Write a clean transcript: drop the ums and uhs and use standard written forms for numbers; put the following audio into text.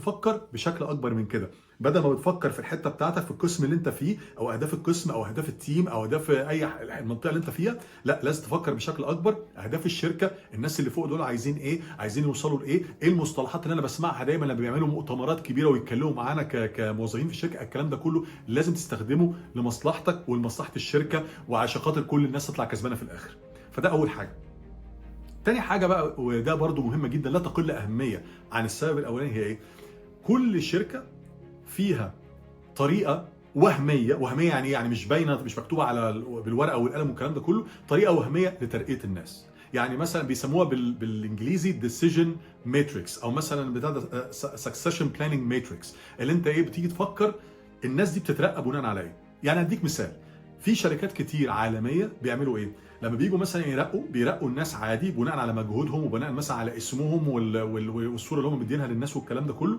تفكر بشكل اكبر من كده. بدل ما بتفكر في الحته بتاعتك في القسم اللي انت فيه او اهداف القسم او اهداف التيم او اهداف اي المنطقه اللي انت فيها، لا لازم تفكر بشكل اكبر. اهداف الشركه، الناس اللي فوق دول عايزين ايه، عايزين يوصلوا لايه، ايه المصطلحات اللي انا بسمعها دايما لما بيعملوا مؤتمرات كبيره ويتكلموا معانا كموظفين في الشركه. الكلام ده كله لازم تستخدمه لمصلحتك ولمصلحه الشركه، وعشان خاطر كل الناس تطلع كسبانه في الاخر. فده اول حاجه. تاني حاجه بقى، وده برضو مهمه جدا لا تقل اهميه عن السبب الاولاني، هي ايه؟ كل شركه فيها طريقه وهميه يعني ايه؟ يعني مش باينه، مش مكتوبه على بالورقه والقلم والكلام ده كله، طريقه وهميه لترقيه الناس. يعني مثلا بيسموها بالانجليزي ديسيجن ماتريكس، او مثلا بتاع ده سكسيشن بلاننج ماتريكس، اللي انت ايه بتيجي تفكر الناس دي بتترقى بناء على ايه. يعني اديك مثال، في شركات كتير عالميه بيعملوا ايه؟ لما بييجوا مثلا بيرقوا الناس عادي بناء على مجهودهم وبناء مثلا على اسمهم والصوره اللي هم مدينها للناس والكلام ده كله.